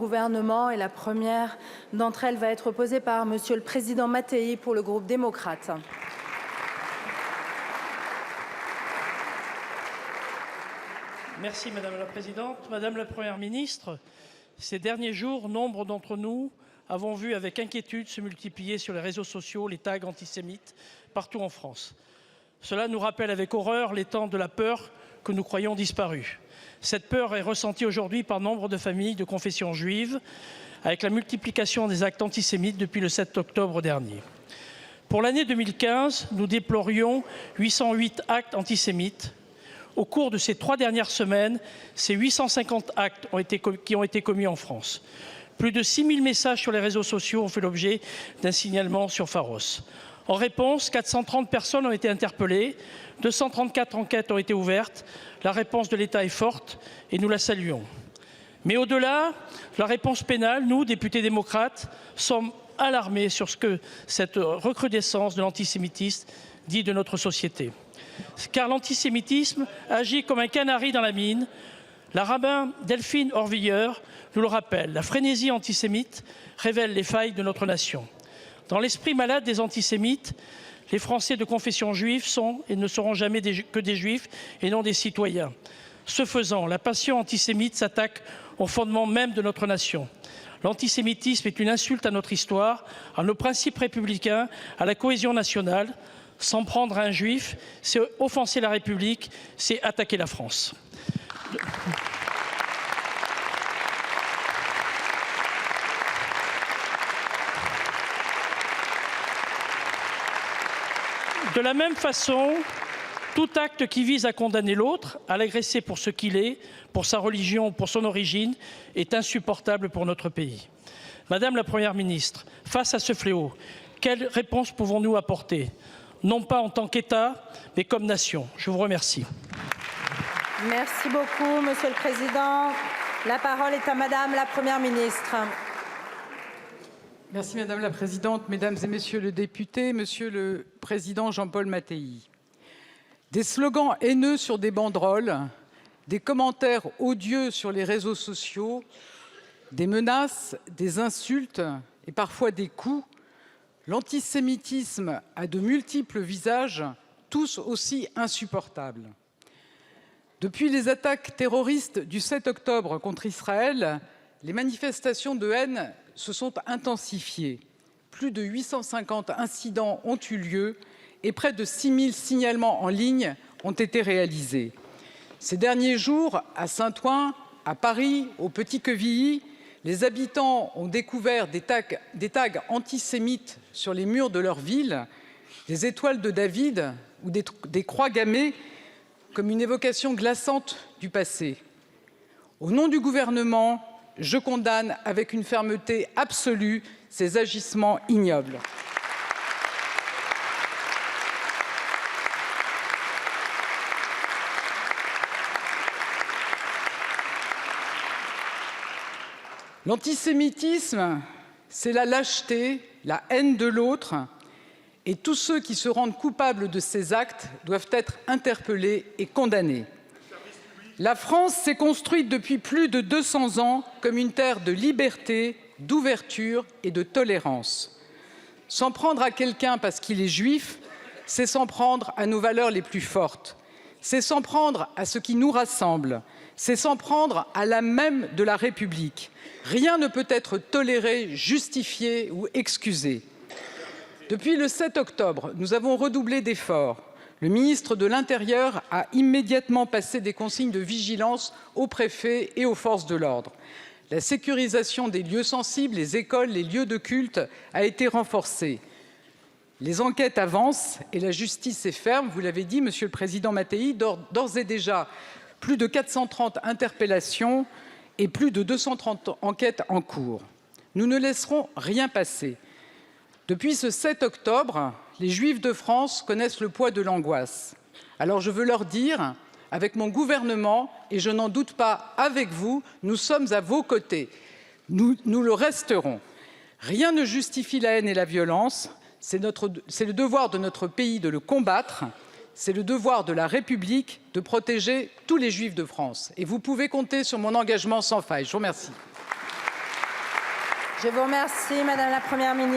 gouvernement et la première d'entre elles va être posée par Monsieur le Président Mattei pour le groupe démocrate. Merci Madame la Présidente. Madame la Première ministre, ces derniers jours, nombre d'entre nous avons vu avec inquiétude se multiplier sur les réseaux sociaux les tags antisémites partout en France. Cela nous rappelle avec horreur les temps de la peur que nous croyons disparus. Cette peur est ressentie aujourd'hui par nombre de familles de confession juive avec la multiplication des actes antisémites depuis le 7 octobre dernier. Pour l'année 2015, nous déplorions 808 actes antisémites. Au cours de ces 3 dernières semaines, ces 850 actes qui ont été commis en France. Plus de 6000 messages sur les réseaux sociaux ont fait l'objet d'un signalement sur Pharos. En réponse, 430 personnes ont été interpellées, 234 enquêtes ont été ouvertes. La réponse de l'État est forte et nous la saluons. Mais au-delà, la réponse pénale, nous, députés démocrates, sommes alarmés sur ce que cette recrudescence de l'antisémitisme dit de notre société. Car l'antisémitisme agit comme un canari dans la mine. La rabbin Delphine Orviller nous le rappelle. La frénésie antisémite révèle les failles de notre nation. Dans l'esprit malade des antisémites, les Français de confession juive sont et ne seront jamais que des juifs et non des citoyens. Ce faisant, la passion antisémite s'attaque au fondement même de notre nation. L'antisémitisme est une insulte à notre histoire, à nos principes républicains, à la cohésion nationale. S'en prendre à un juif, c'est offenser la République, c'est attaquer la France. De la même façon, tout acte qui vise à condamner l'autre, à l'agresser pour ce qu'il est, pour sa religion ou pour son origine, est insupportable pour notre pays. Madame la Première ministre, face à ce fléau, quelle réponse pouvons-nous apporter ? Non pas en tant qu'État, mais comme nation. Je vous remercie. Merci beaucoup, Monsieur le Président. La parole est à Madame la Première ministre. Merci Madame la Présidente, Mesdames et Messieurs les députés, Monsieur le Président Jean-Paul Mattei. Des slogans haineux sur des banderoles, des commentaires odieux sur les réseaux sociaux, des menaces, des insultes et parfois des coups. L'antisémitisme a de multiples visages, tous aussi insupportables. Depuis les attaques terroristes du 7 octobre contre Israël, les manifestations de haine se sont intensifiées. Plus de 850 incidents ont eu lieu et près de 6000 signalements en ligne ont été réalisés. Ces derniers jours, à Saint-Ouen, à Paris, au Petit-Quevilly, les habitants ont découvert des tags antisémites sur les murs de leur ville, des étoiles de David ou des croix gammées comme une évocation glaçante du passé. Au nom du gouvernement, je condamne avec une fermeté absolue ces agissements ignobles. L'antisémitisme, c'est la lâcheté, la haine de l'autre, et tous ceux qui se rendent coupables de ces actes doivent être interpellés et condamnés. La France s'est construite depuis plus de 200 ans comme une terre de liberté, d'ouverture et de tolérance. S'en prendre à quelqu'un parce qu'il est juif, c'est s'en prendre à nos valeurs les plus fortes. C'est s'en prendre à ce qui nous rassemble. C'est s'en prendre à l'âme même de la République. Rien ne peut être toléré, justifié ou excusé. Depuis le 7 octobre, nous avons redoublé d'efforts. Le ministre de l'Intérieur a immédiatement passé des consignes de vigilance aux préfets et aux forces de l'ordre. La sécurisation des lieux sensibles, les écoles, les lieux de culte a été renforcée. Les enquêtes avancent et la justice est ferme. Vous l'avez dit, Monsieur le Président Mattei, d'ores et déjà, plus de 430 interpellations et plus de 230 enquêtes en cours. Nous ne laisserons rien passer. Depuis ce 7 octobre, les Juifs de France connaissent le poids de l'angoisse. Alors je veux leur dire, avec mon gouvernement, et je n'en doute pas avec vous, nous sommes à vos côtés. Nous le resterons. Rien ne justifie la haine et la violence. C'est le devoir de notre pays de le combattre. C'est le devoir de la République de protéger tous les Juifs de France. Et vous pouvez compter sur mon engagement sans faille. Je vous remercie. Je vous remercie, Madame la Première ministre.